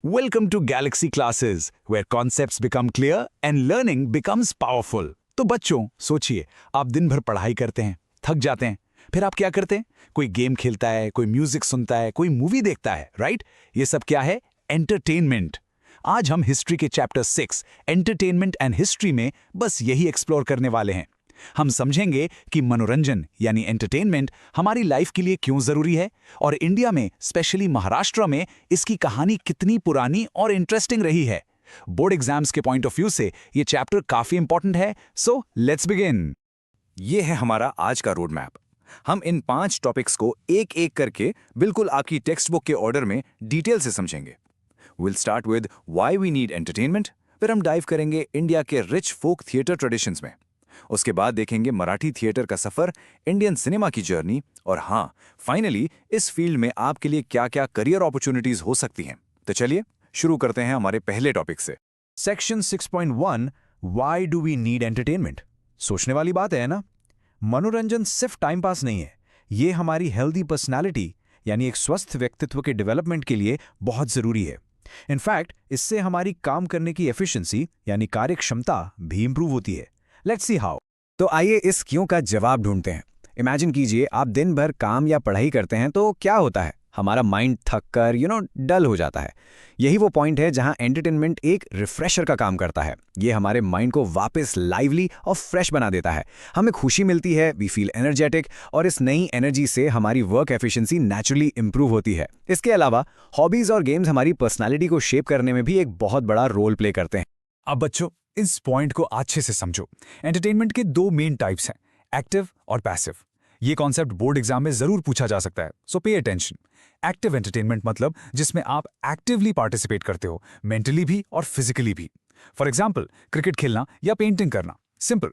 Welcome to Galaxy Classes, where concepts become clear and learning becomes powerful. तो बच्चों, सोचिए, आप दिन भर पढ़ाई करते हैं, थक जाते हैं, फिर आप क्या करते हैं? कोई गेम खेलता है, कोई म्यूजिक सुनता है, कोई मूवी देखता है, राइट? ये सब क्या है? एंटरटेनमेंट। आज हम हिस्ट्री के चैप्टर 6 एंटरटेनमेंट एंड हिस्ट्री में बस यही एक्सप्लोर करने वाले हैं। हम समझेंगे कि मनोरंजन यानी एंटरटेनमेंट हमारी लाइफ के लिए क्यों जरूरी है और इंडिया में स्पेशली महाराष्ट्र में इसकी कहानी कितनी पुरानी और इंटरेस्टिंग रही है। बोर्ड एग्जाम्स के पॉइंट ऑफ व्यू से ये चैप्टर काफी इंपॉर्टेंट है, सो लेट्स बिगिन। ये है हमारा आज का रोड मैप। हम इन 5 टॉपिक्स को एक एक करके बिल्कुल आपकी टेक्स्ट बुक के ऑर्डर में डिटेल से समझेंगे। Will start with why we need entertainment, फिर हम डाइव करेंगे इंडिया के रिच फोक थिएटर ट्रेडिशंस में। उसके बाद देखेंगे मराठी थिएटर का सफर, इंडियन सिनेमा की जर्नी और हाँ, फाइनली इस फील्ड में आपके लिए क्या-क्या करियर अपॉर्चुनिटीज हो सकती हैं। तो चलिए शुरू करते हैं हमारे पहले टॉपिक से। Section 6.1 why do we need entertainment. सोचने वाली बात है ना। मनोरंजन सिर्फ टाइम पास नहीं है, ये हमारी हेल्दी पर्सनालिटी यानी एक स्वस्थ व्यक्तित्व के डेवलपमेंट के लिए बहुत जरूरी है। इनफैक्ट इससे हमारी काम करने की एफिशिएंसी यानी कार्य क्षमता भी इंप्रूव होती है। Let's see how. तो आइए इस क्यों का जवाब ढूंढते हैं। इमेजिन कीजिए आप दिन भर काम या पढ़ाई करते हैं तो क्या होता है, हमारा माइंड थक कर डल हो जाता है। यही वो पॉइंट है जहां एंटरटेनमेंट एक रिफ्रेशर का काम करता है। ये हमारे माइंड को वापस लाइवली और फ्रेश बना देता है। हमें खुशी मिलती है, वी फील एनर्जेटिक और इस नई एनर्जी से हमारी वर्क एफिशिएंसी नेचुरली इंप्रूव होती है। इसके अलावा हॉबीज और गेम्स हमारी पर्सनैलिटी को शेप करने में भी एक बहुत बड़ा रोल प्ले करते हैं। अब बच्चों, इस पॉइंट को अच्छे से समझो। एंटरटेनमेंट के 2 मेन टाइप्स हैं, एक्टिव और पैसिव। ये कॉन्सेप्ट बोर्ड एग्जाम में जरूर पूछा जा सकता है, सो पे अटेंशन। एक्टिव एंटरटेनमेंट मतलब जिसमें आप एक्टिवली पार्टिसिपेट करते हो, मेंटली भी और फिजिकली भी। फॉर एग्जाम्पल, क्रिकेट खेलना या पेंटिंग करना, सिंपल।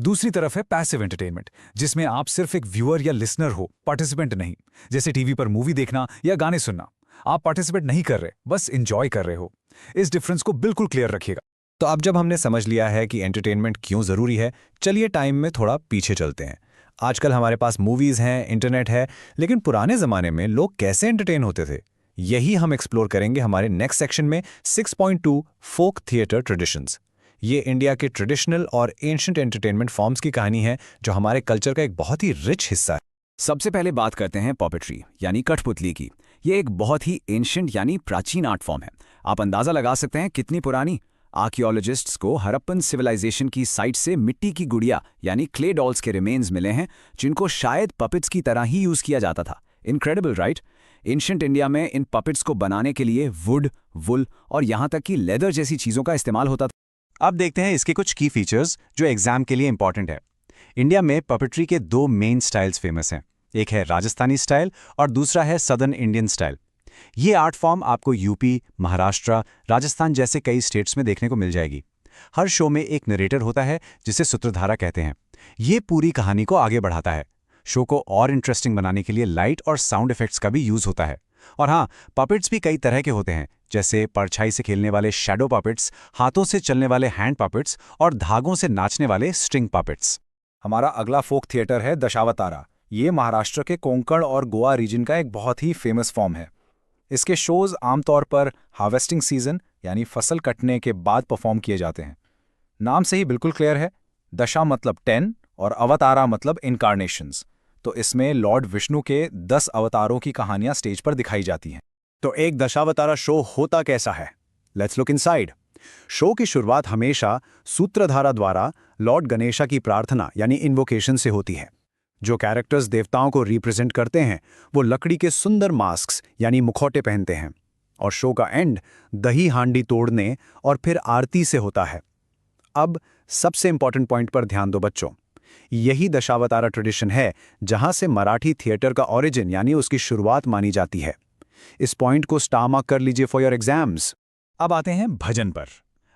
दूसरी तरफ है पैसिव एंटरटेनमेंट, जिसमें आप सिर्फ एक व्यूअर या लिसनर हो, पार्टिसिपेंट नहीं। जैसे टीवी पर मूवी देखना या गाने सुनना, आप पार्टिसिपेट नहीं कर रहे, बस इंजॉय कर रहे हो। इस डिफरेंस को बिल्कुल क्लियर रखिएगा। तो अब जब हमने समझ लिया है कि एंटरटेनमेंट क्यों जरूरी है, चलिए टाइम में थोड़ा पीछे चलते हैं। आजकल हमारे पास मूवीज हैं, इंटरनेट है, लेकिन पुराने जमाने में लोग कैसे एंटरटेन होते थे, यही हम एक्सप्लोर करेंगे हमारे नेक्स्ट सेक्शन में 6.2 फोक थिएटर ट्रेडिशंस। ये इंडिया के ट्रेडिशनल और एंशिएंट एंटरटेनमेंट फॉर्म्स की कहानी है जो हमारे कल्चर का एक बहुत ही रिच हिस्सा है। सबसे पहले बात करते हैं पॉपेट्री यानी कठपुतली की। ये एक बहुत ही एंशिएंट यानी प्राचीन आर्ट फॉर्म है। आप अंदाजा लगा सकते हैं कितनी पुरानी। आर्कियोलॉजिस्ट्स को हड़प्पन सिविलाइजेशन की साइट से मिट्टी की गुड़िया यानी क्ले डॉल्स के रिमेन्स मिले हैं, जिनको शायद पपेट्स की तरह ही यूज किया जाता था। Incredible right. एंशिएंट इंडिया में इन पपेट्स को बनाने के लिए वुड, वुल और यहां तक कि लेदर जैसी चीजों का इस्तेमाल होता था। अब देखते हैं इसके कुछ की फीचर्स जो एग्जाम के लिए इंपॉर्टेंट है। इंडिया में पपेट्री के 2 मेन स्टाइल्स फेमस हैं। एक है राजस्थानी स्टाइल और दूसरा है सदर्न इंडियन स्टाइल। ये आर्ट फॉर्म आपको यूपी, महाराष्ट्र, राजस्थान जैसे कई स्टेट्स में देखने को मिल जाएगी। हर शो में एक नरेटर होता है जिसे सूत्रधारा कहते हैं। ये पूरी कहानी को आगे बढ़ाता है। शो को और इंटरेस्टिंग बनाने के लिए लाइट और साउंड इफेक्ट्स का भी यूज होता है। और हाँ, पपेट्स भी कई तरह के होते हैं, जैसे परछाई से खेलने वाले शैडो पपेट्स, हाथों से चलने वाले हैंड पपेट्स और धागों से नाचने वाले स्ट्रिंग पपेट्स। हमारा अगला फोक थिएटर है दशावतारा। ये महाराष्ट्र के कोंकण और गोवा रीजन का एक बहुत ही फेमस फॉर्म है। इसके शोज आमतौर पर हार्वेस्टिंग सीजन यानी फसल कटने के बाद परफॉर्म किए जाते हैं। नाम से ही बिल्कुल क्लियर है, दशा मतलब 10 और अवतारा मतलब इनकारनेशंस। तो इसमें लॉर्ड विष्णु के 10 अवतारों की कहानियां स्टेज पर दिखाई जाती हैं। तो एक दशावतारा शो होता कैसा है? Let's look inside. शो की शुरुआत हमेशा सूत्रधारा द्वारा लॉर्ड गणेशा की प्रार्थना यानी इन्वोकेशन से होती है। जो कैरेक्टर्स देवताओं को रिप्रेजेंट करते हैं वो लकड़ी के सुंदर मास्क्स यानी मुखौटे पहनते हैं। और शो का एंड दही हांडी तोड़ने और फिर आरती से होता है। अब सबसे इंपॉर्टेंट पॉइंट पर ध्यान दो बच्चों। यही दशावतारा ट्रेडिशन है जहां से मराठी थिएटर का ओरिजिन यानी उसकी शुरुआत मानी जाती है। इस पॉइंट को स्टार मार्क कर लीजिए फॉर योर एग्जाम्स। अब आते हैं भजन पर।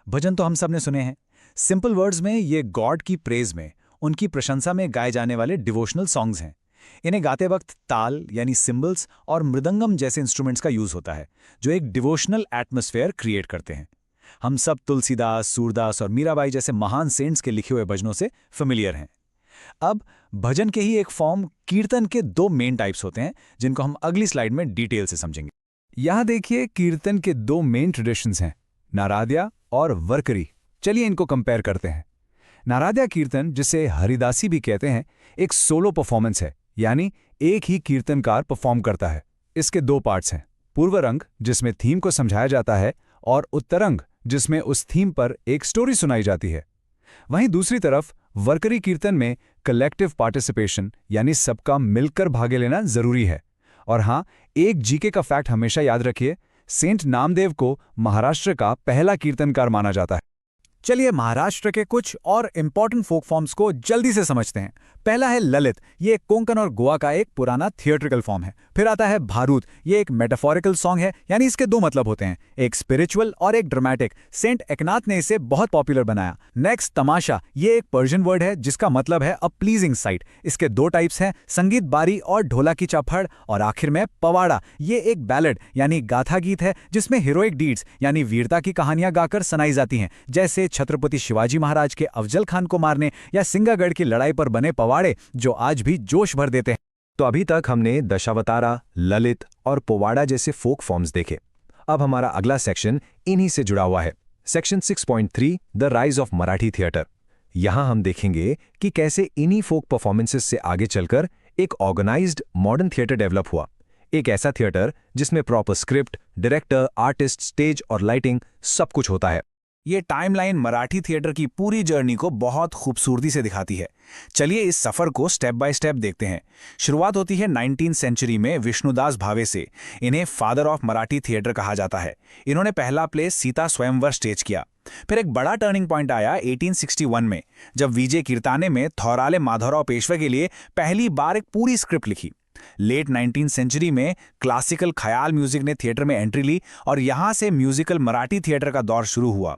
भजन तो हम सब ने सुने हैं। सिंपल वर्ड्स में ये गॉड की प्रेज में, उनकी प्रशंसा में गाए जाने वाले डिवोशनल सॉन्ग्स हैं। इन्हें गाते वक्त ताल यानी सिंबल्स और मृदंगम जैसे इंस्ट्रूमेंट्स का यूज होता है, जो एक डिवोशनल एटमॉस्फेयर क्रिएट करते हैं। हम सब तुलसीदास, सूरदास और मीराबाई जैसे महान सेंट्स के लिखे हुए भजनों से फेमिलियर हैं। अब भजन के ही एक फॉर्म कीर्तन के 2 मेन टाइप्स होते हैं, जिनको हम अगली स्लाइड में डिटेल से समझेंगे। यहाँ देखिए कीर्तन के दो मेन ट्रेडिशंस हैं, नाराद्या और वरकरी। चलिए इनको कंपेयर करते हैं। नाराद्या कीर्तन, जिसे हरिदासी भी कहते हैं, एक सोलो परफॉर्मेंस है, यानी एक ही कीर्तनकार परफॉर्म करता है। इसके दो पार्ट्स हैं, पूर्वरंग जिसमें थीम को समझाया जाता है और उत्तरंग जिसमें उस थीम पर एक स्टोरी सुनाई जाती है। वहीं दूसरी तरफ वरकरी कीर्तन में कलेक्टिव पार्टिसिपेशन यानी सबका मिलकर भाग लेना जरूरी है। और हाँ, एक जीके का फैक्ट हमेशा याद रखिए, सेंट नामदेव को महाराष्ट्र का पहला कीर्तनकार माना जाता है। चलिए महाराष्ट्र के कुछ और इंपॉर्टेंट फोक फॉर्म्स को जल्दी से समझते हैं। पहला है ललित, ये कोंकण और गोवा का एक पुराना थिएट्रिकल फॉर्म है। फिर आता है भारूद, ये एक मेटाफोरिकल सॉन्ग है, यानी इसके दो मतलब होते हैं, एक स्पिरिचुअल और एक ड्रामेटिक। सेंट एकनाथ ने इसे बहुत पॉपुलर बनाया। नेक्स्ट तमाशा, ये एक पर्शियन वर्ड है जिसका मतलब है अ प्लीजिंग साइट। इसके दो टाइप्स हैं, संगीत बारी और ढोला की चपहड़। और आखिर में पवाड़ा, ये एक बैलेड यानी गाथा गीत है जिसमें हीरोइक डीड्स यानी वीरता की कहानियां गाकर सुनाई जाती हैं, जैसे छत्रपति शिवाजी महाराज के अफजल खान को मारने या सिंगागढ़ की लड़ाई पर बने पवाड़े, जो आज भी जोश भर देते हैं। तो अभी तक हमने दशावतारा, ललित और पोवाड़ा जैसे फोक फॉर्म्स देखे। अब हमारा अगला सेक्शन इन्हीं से जुड़ा हुआ है, section 6.3 the rise of Marathi theatre. यहां हम देखेंगे कि कैसे इन्हीं फोक परफॉर्मेंसेस से आगे चलकर एक ऑर्गेनाइज्ड मॉडर्न थिएटर डेवलप हुआ। एक ऐसा थिएटर जिसमें proper script, director, artist, stage और लाइटिंग सब कुछ होता है। ये टाइमलाइन मराठी थिएटर की पूरी जर्नी को बहुत खूबसूरती से दिखाती है। चलिए इस सफ़र को स्टेप बाय स्टेप देखते हैं। शुरुआत होती है 19th सेंचुरी में विष्णुदास भावे से। इन्हें फादर ऑफ मराठी थिएटर कहा जाता है। इन्होंने पहला प्ले सीता स्वयंवर स्टेज किया। फिर एक बड़ा टर्निंग पॉइंट आया 1861 में, जब विजय कीर्ताने में थौराले माधवराव पेशवे के लिए पहली बार एक पूरी स्क्रिप्ट लिखी। लेट 19th सेंचुरी में क्लासिकल ख्याल म्यूजिक ने थिएटर में एंट्री ली और यहां से म्यूजिकल मराठी थिएटर का दौर शुरू हुआ।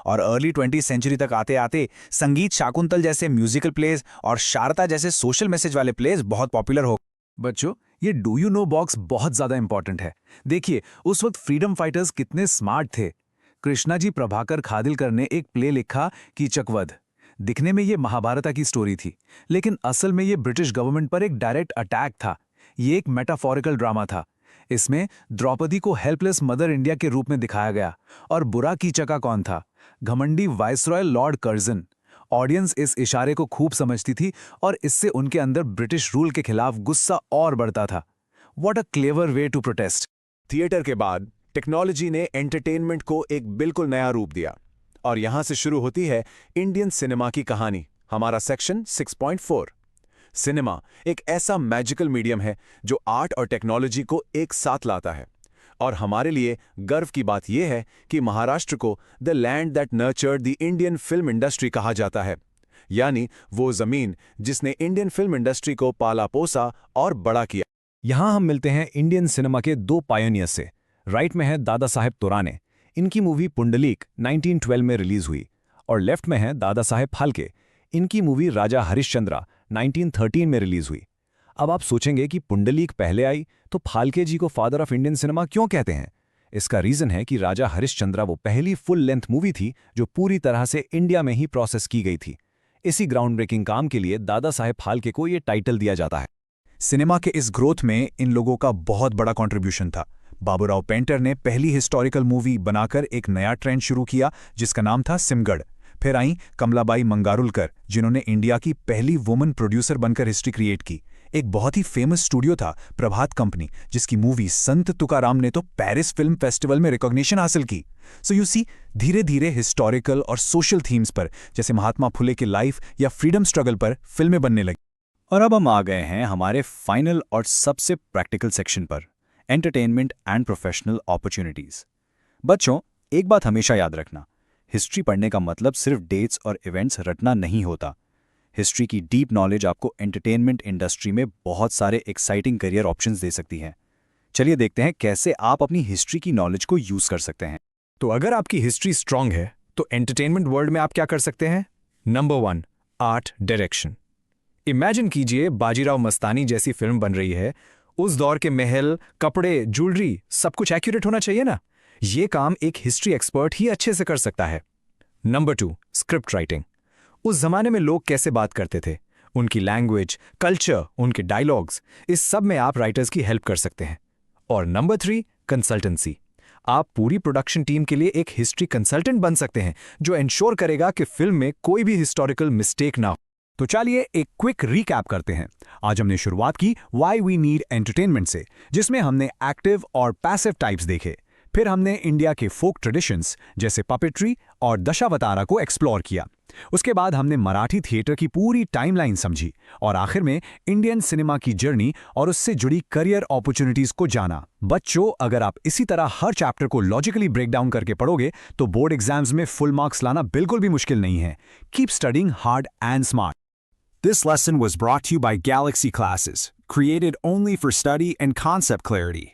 और अर्ली 20th सेंचुरी तक आते आते संगीत शाकुंतल जैसे म्यूजिकल प्लेज और शारदा जैसे सोशल मैसेज वाले प्लेज बहुत पॉपुलर हो। बच्चों, ये डू यू नो बॉक्स बहुत ज्यादा इंपॉर्टेंट है। देखिए उस वक्त फ्रीडम फाइटर्स कितने स्मार्ट थे। कृष्णाजी प्रभाकर खादिलकर ने एक प्ले लिखा कीचकवध। दिखने में ये महाभारत की स्टोरी थी, लेकिन असल में ये ब्रिटिश गवर्नमेंट पर एक डायरेक्ट अटैक था। ये एक मेटाफोरिकल ड्रामा था। इसमें द्रौपदी को हेल्पलेस मदर इंडिया के रूप में दिखाया गया। और बुरा कीचका कौन था? घमंडी वाइसरॉय लॉर्ड कर्जन। ऑडियंस इस इशारे को खूब समझती थी और इससे उनके अंदर ब्रिटिश रूल के खिलाफ गुस्सा और बढ़ता था। What a clever way to protest. Theatre के बाद टेक्नोलॉजी ने एंटरटेनमेंट को एक बिल्कुल नया रूप दिया और यहां से शुरू होती है इंडियन सिनेमा की कहानी, हमारा सेक्शन 6.4। सिनेमा एक ऐसा मैजिकल मीडियम है जो आर्ट और टेक्नोलॉजी को एक साथ लाता है। और हमारे लिए गर्व की बात यह है कि महाराष्ट्र को the land that nurtured the Indian film industry कहा जाता है, यानी वो जमीन जिसने इंडियन फिल्म इंडस्ट्री को पाला पोसा और बड़ा किया। यहां हम मिलते हैं इंडियन सिनेमा के दो पायोनियर से। राइट में है दादा साहेब तोराने, इनकी मूवी पुंडलीक 1912 में रिलीज हुई। और लेफ्ट में है दादा साहेब फाल्के, इनकी मूवी राजा हरिश्चंद्रा 1913 में रिलीज हुई। अब आप सोचेंगे कि पुंडलीक पहले आई तो फाल्के जी को फादर ऑफ इंडियन सिनेमा क्यों कहते हैं? इसका रीजन है कि राजा हरिश्चंद्रा वो पहली फुल लेंथ मूवी थी जो पूरी तरह से इंडिया में ही प्रोसेस की गई थी। इसी ग्राउंड ब्रेकिंग काम के लिए दादा साहेब फाल्के को ये टाइटल दिया जाता है। सिनेमा के इस ग्रोथ में इन लोगों का बहुत बड़ा कंट्रीब्यूशन था। बाबूराव पेंटर ने पहली हिस्टोरिकल मूवी बनाकर एक नया ट्रेंड शुरू किया जिसका नाम था सिमगढ़। फिर आई कमलाबाई मंगारुलकर, जिन्होंने इंडिया की पहली वुमन प्रोड्यूसर बनकर हिस्ट्री क्रिएट की। एक बहुत ही फेमस स्टूडियो था प्रभात कंपनी, जिसकी मूवी संत तुकाराम ने तो पेरिस फिल्म फेस्टिवल में रिकॉग्निशन हासिल की। सो यू सी, धीरे धीरे हिस्टोरिकल और सोशल थीम्स पर, जैसे महात्मा फुले की लाइफ या फ्रीडम स्ट्रगल पर फिल्में बनने लगी। और अब हम आ गए हैं हमारे फाइनल और सबसे प्रैक्टिकल सेक्शन पर, एंटरटेनमेंट एंड प्रोफेशनल अपॉर्चुनिटीज। बच्चों, एक बात हमेशा याद रखना, हिस्ट्री पढ़ने का मतलब सिर्फ डेट्स और इवेंट्स रटना नहीं होता। हिस्ट्री की डीप नॉलेज आपको एंटरटेनमेंट इंडस्ट्री में बहुत सारे एक्साइटिंग करियर ऑप्शंस दे सकती है। चलिए देखते हैं कैसे आप अपनी हिस्ट्री की नॉलेज को यूज कर सकते हैं। तो अगर आपकी हिस्ट्री स्ट्रांग है तो एंटरटेनमेंट वर्ल्ड में आप क्या कर सकते हैं? Number 1, art direction. इमेजिन कीजिए बाजीराव मस्तानी जैसी फिल्म बन रही है। उस दौर के महल, कपड़े, ज्वेलरी सब कुछ एक्यूरेट होना चाहिए ना। ये काम एक हिस्ट्री एक्सपर्ट ही अच्छे से कर सकता है। Number 2, script writing. उस जमाने में लोग कैसे बात करते थे, उनकी लैंग्वेज, कल्चर, उनके डायलॉग्स, इस सब में आप राइटर्स की हेल्प कर सकते हैं। और नंबर 3, कंसल्टेंसी। आप पूरी प्रोडक्शन टीम के लिए एक हिस्ट्री कंसल्टेंट बन सकते हैं जो इंश्योर करेगा कि फिल्म में कोई भी हिस्टोरिकल मिस्टेक ना हो। तो चलिए एक क्विक रिकैप करते हैं। आज हमने शुरुआत की व्हाई वी नीड एंटरटेनमेंट से, जिसमें हमने एक्टिव और पैसिव टाइप्स देखे। फिर हमने इंडिया के फोक ट्रेडिशंस जैसे पपेट्री और दशावतारा को एक्सप्लोर किया। उसके बाद हमने मराठी थिएटर की पूरी टाइमलाइन समझी और आखिर में इंडियन सिनेमा की जर्नी और उससे जुड़ी करियर अपॉर्चुनिटीज को जाना। बच्चों, अगर आप इसी तरह हर चैप्टर को लॉजिकली ब्रेक डाउन करके पढ़ोगे तो बोर्ड एग्जाम्स में फुल मार्क्स लाना बिल्कुल भी मुश्किल नहीं है। Keep studying hard and smart. This lesson was brought to you by Galaxy Classes, created only for study and concept clarity.